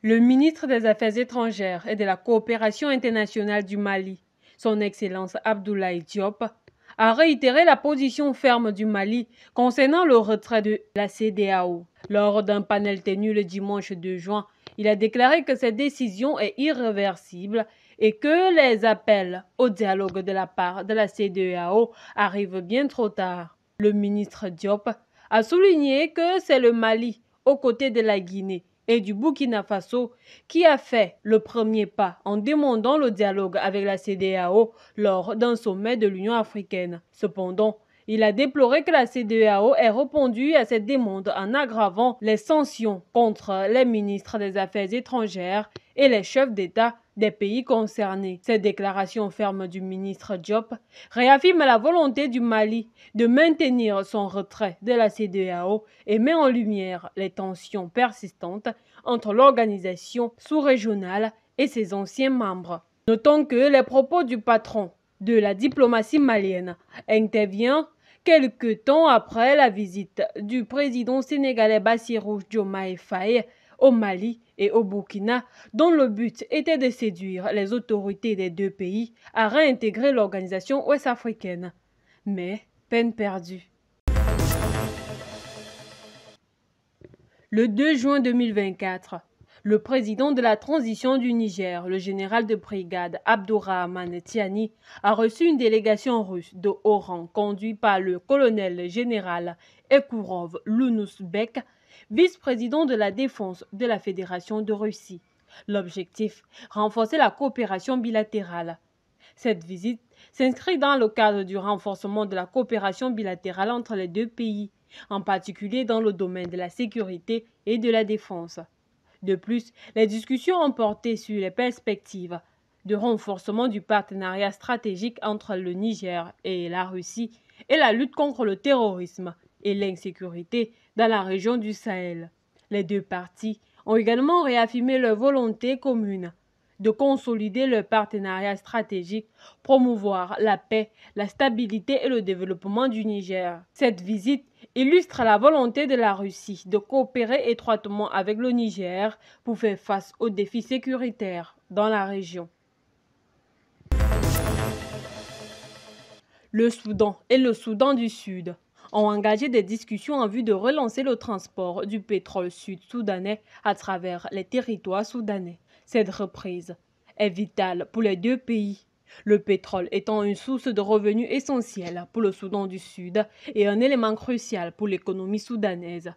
Le ministre des Affaires étrangères et de la coopération internationale du Mali, son Excellence Abdoulaye Diop, a réitéré la position ferme du Mali concernant le retrait de la CEDEAO. Lors d'un panel tenu le dimanche 2 juin, il a déclaré que cette décision est irréversible et que les appels au dialogue de la part de la CEDEAO arrivent bien trop tard. Le ministre Diop a souligné que c'est le Mali, aux côtés de la Guinée et du Burkina Faso, qui a fait le premier pas en demandant le dialogue avec la CEDEAO lors d'un sommet de l'Union africaine. Cependant, il a déploré que la CEDEAO ait répondu à cette demande en aggravant les sanctions contre les ministres des Affaires étrangères et les chefs d'État des pays concernés. Cette déclaration ferme du ministre Diop réaffirme la volonté du Mali de maintenir son retrait de la CEDEAO et met en lumière les tensions persistantes entre l'organisation sous-régionale et ses anciens membres. Notons que les propos du patron de la diplomatie malienne interviennent quelque temps après la visite du président sénégalais Bassirou Diomaye Faye au Mali et au Burkina, dont le but était de séduire les autorités des deux pays à réintégrer l'organisation ouest-africaine. Mais peine perdue. Le 2 juin 2024, le président de la transition du Niger, le général de brigade Abdourahmane Tiani, a reçu une délégation russe de haut rang conduite par le colonel général Ekourov Lounoussbek, vice-président de la défense de la Fédération de Russie. L'objectif, renforcer la coopération bilatérale. Cette visite s'inscrit dans le cadre du renforcement de la coopération bilatérale entre les deux pays, en particulier dans le domaine de la sécurité et de la défense. De plus, les discussions ont porté sur les perspectives de renforcement du partenariat stratégique entre le Niger et la Russie et la lutte contre le terrorisme et l'insécurité dans la région du Sahel. Les deux parties ont également réaffirmé leur volonté commune de consolider leur partenariat stratégique, promouvoir la paix, la stabilité et le développement du Niger. Cette visite illustre la volonté de la Russie de coopérer étroitement avec le Niger pour faire face aux défis sécuritaires dans la région. Le Soudan et le Soudan du Sud ont engagé des discussions en vue de relancer le transport du pétrole sud-soudanais à travers les territoires soudanais. Cette reprise est vitale pour les deux pays, le pétrole étant une source de revenus essentielle pour le Soudan du Sud et un élément crucial pour l'économie soudanaise.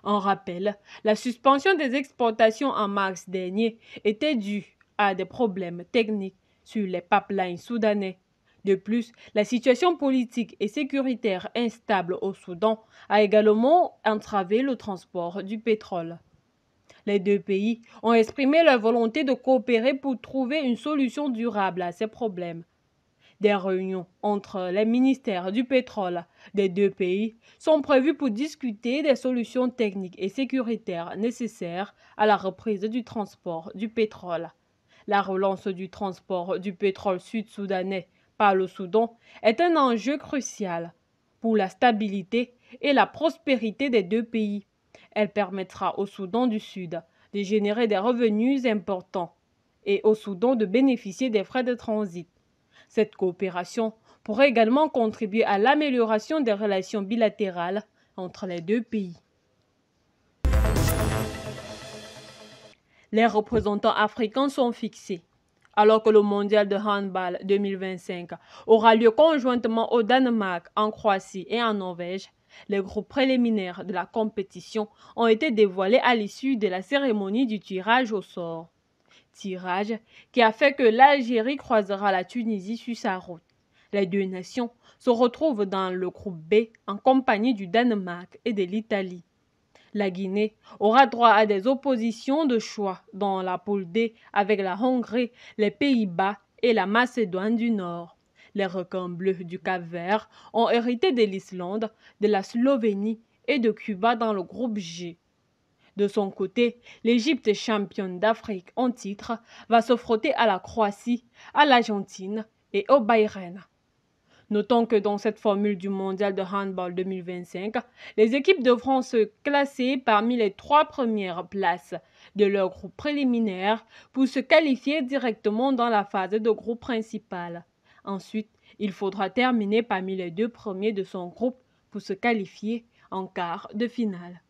En rappel, la suspension des exportations en mars dernier était due à des problèmes techniques sur les pipelines soudanais. De plus, la situation politique et sécuritaire instable au Soudan a également entravé le transport du pétrole. Les deux pays ont exprimé leur volonté de coopérer pour trouver une solution durable à ces problèmes. Des réunions entre les ministères du pétrole des deux pays sont prévues pour discuter des solutions techniques et sécuritaires nécessaires à la reprise du transport du pétrole. La relance du transport du pétrole sud-soudanais par le Soudan est un enjeu crucial pour la stabilité et la prospérité des deux pays. Elle permettra au Soudan du Sud de générer des revenus importants et au Soudan de bénéficier des frais de transit. Cette coopération pourrait également contribuer à l'amélioration des relations bilatérales entre les deux pays. Les représentants africains sont fixés. Alors que le mondial de handball 2025 aura lieu conjointement au Danemark, en Croatie et en Norvège, les groupes préliminaires de la compétition ont été dévoilés à l'issue de la cérémonie du tirage au sort. Tirage qui a fait que l'Algérie croisera la Tunisie sur sa route. Les deux nations se retrouvent dans le groupe B en compagnie du Danemark et de l'Italie. La Guinée aura droit à des oppositions de choix dans la poule D avec la Hongrie, les Pays-Bas et la Macédoine du Nord. Les requins bleus du Cap-Vert ont hérité de l'Islande, de la Slovénie et de Cuba dans le groupe G. De son côté, l'Égypte, championne d'Afrique en titre, va se frotter à la Croatie, à l'Argentine et au Bahreïn. Notons que dans cette formule du Mondial de handball 2025, les équipes devront se classer parmi les 3 premières places de leur groupe préliminaire pour se qualifier directement dans la phase de groupe principal. Ensuite, il faudra terminer parmi les 2 premiers de son groupe pour se qualifier en quart de finale.